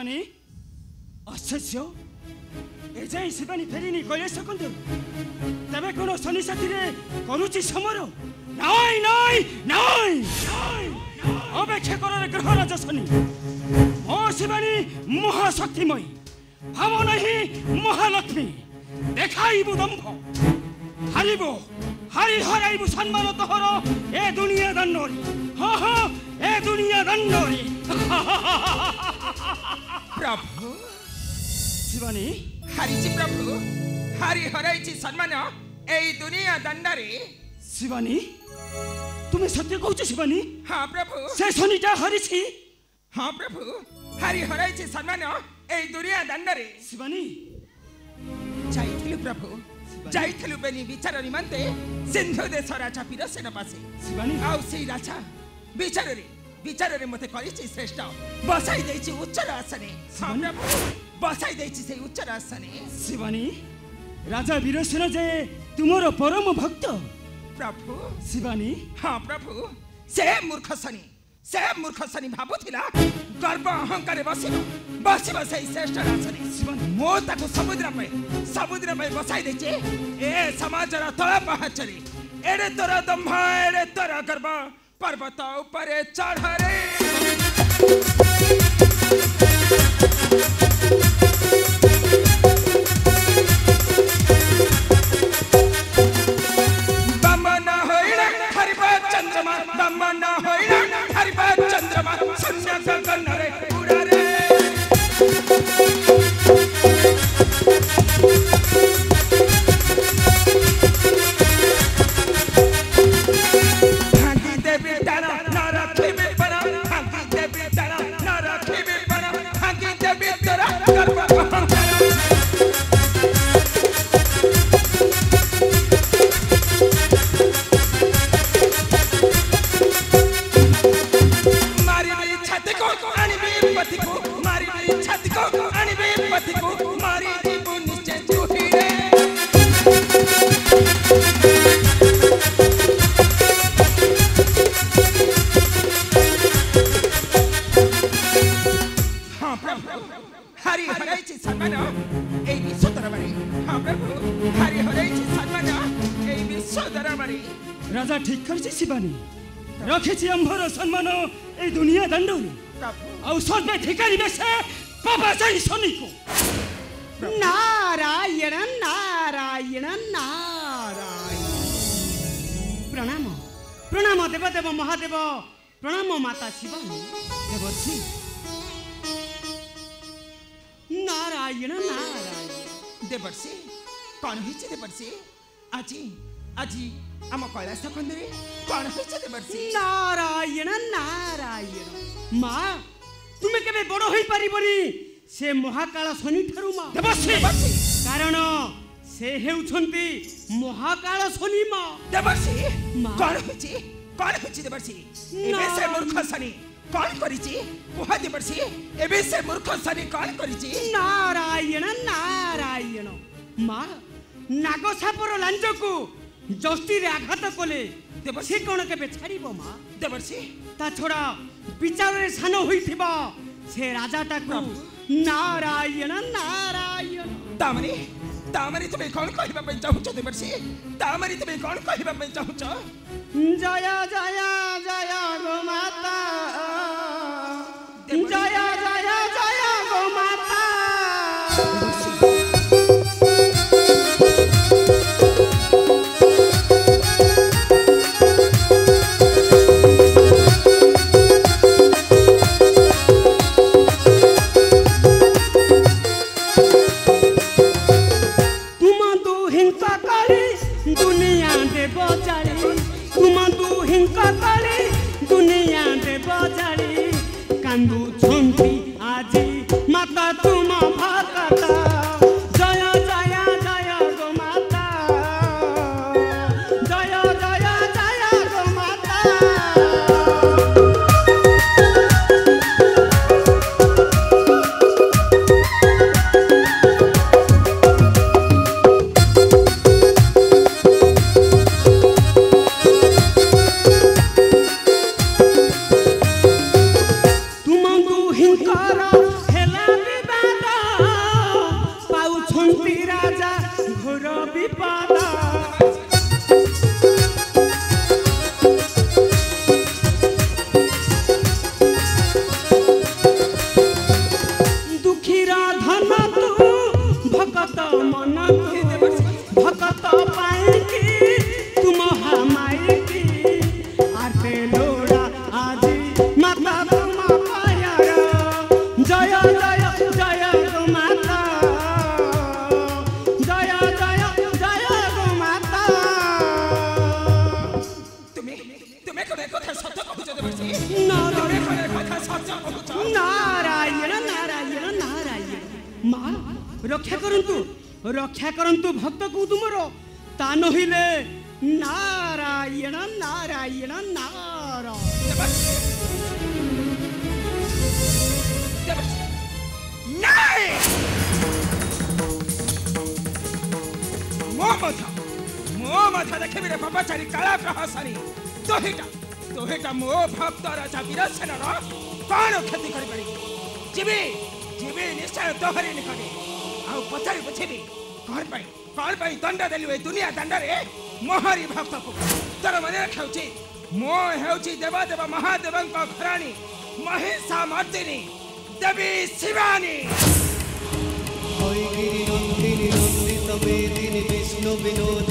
ଶିବାନୀ ଆଶ୍ଚର୍ଯ୍ୟ ଏଯାଇ ଶିବାନୀ ଫେରିନି କୈଳାସ କୁଣ୍ଡରୁ ତେବେ କ'ଣ ଶନି ସାଥିରେ କରୁଛି ସମର ନାଇଁ ନାଇଁ ନାଇଁ ଅପେକ୍ଷା କରରେ ଗ୍ରହରାଜ ଶନି ମୋ ଶିବାନୀ ମହାଶକ୍ତିମୟୀ ଭାବ ନାହିଁ ମହାଲକ୍ଷ୍ମୀ ଦେଖାଇବୁ ଦମ୍ଭ ହାରିବ ହାରି ହରାଇବୁ ସମ୍ମାନ ତୋହର ଏ ଦୁନିଆ ଦଣ୍ଡରେ ହଁ ହଁ ଏ ଦୁନିଆ ଦଣ୍ଡରେ प्रभु ଶିବାନୀ हारिची प्रभु हारी हराइची सम्मान एई दुनिया दंडरे ଶିବାନୀ ତୁମେ ସତ୍ୟ କହୁଛ ଶିବାନୀ हाँ प्रभु ସେ ଶନିଟା ହରିଛି हाँ प्रभु हारी हराइची सम्मान एई दुनिया दंडरे ଶିବାନୀ जाइथिलु प्रभु जाइथिलु बेनी विचार निमंते सिंधु देश राजा पिरसेन पासे ଶିବାନୀ आउ सेई राजा विचार मते करिछि श्रेष्ठ बसाई देछि उच्च आसने हाँ प्रभु बसाई देछि से उच्च आसने ଶିବାନୀ ରାଜା ବୀରସେନ ଯେ ତୁମର ପରମ ଭକ୍ତ प्रभु ଶିବାନୀ हाँ प्रभु से मूर्ख शनि भाबुथिला गर्व अहंकार बसिब से श्रेष्ठ आसने मो ताकु समुद्र पे बसाई देछि ए समाजर तळ पहाचरे एडे तोर दम्भ एडे तोर गर्व पर्वत ऊपर चढ़रे बमन होइना हरिप चंद्रमा बमन होइना हरिप चंद्रमा शून्य गगन रे उड़ारे राजा ठीक करछि शिवानी रखिछि अंभर सम्मान ए दुनिया दंडरे आउ सर्वे ठिकारिबे से पापा चाहिँ शनि को नारायण नारायण नारायण प्रणाम प्रणाम देवदेव महादेव प्रणाम माता शिवानी देवर्षि नारायण नारायण देवर्षि कौन होइছে देवर्षि আজি आम कैलाश खंडरे कौन होइছে देवर्षि नारायण नारायण माँ तुम्हें केबे बड़ होई परिबनी से महाकाल शनि ठारू माँ देवर्षि कारण से हेउछंती महाकाल शनि माँ देवर्षि कौन होइছে देवर्षि एबे से मूर्ख शनि कौन करिछि कुहा देवर्षि एबे से मूर्ख शनि कौन करिछि नारायण नारायण माँ नागसापर लांजकू जस्ती रे आघात कले देवर्षि से कौन के छाड़िबो माँ देवर्षि ता छोड़ा विचार रे सान होइथिबा से राजाटा को नारायण नारायण तामरी तुम्हें कौन कहबा पे चाहू छ देवर्षि तामरी तुम्हें कौन कहबा पे चाहू छ जय जय जय गो माता जय जय जय गो माता दुनिया दे बजाड़ी तुम दू हिंका काली दुनिया दे बजाड़ी कांदू छंती आजी माता तुम भाकता जय जय जय गो माता जय जय जय गो माता तुमे कोने कथा सत्य कहूछ देवर्षि नारायण कोने कथा सत्य कहूछ नारायण नारायण नारायण माँ रक्षा करंतु भक्त को तुमर ता नहिले नारायण नारायण नारायण नहीं मो मथा देखे मेरे बाबाचारी काला प्रहसनी तोहिटा मो भक्त राजा वीरसेन रो कौन क्षति करि पारि जीवी निश्चय तोहरी निकटे आउ पछारी बुझेबी कौन पाई दंड देलु ए दुनिया दंड रे मोहरी भक्त को तर मने रखाउची मो हेउची देवदेव महादेवंक घराणी महिषा मर्दिनी देवी शिवानी गिरि नंदिनी नंदित मेदिनी विष्णु विनोद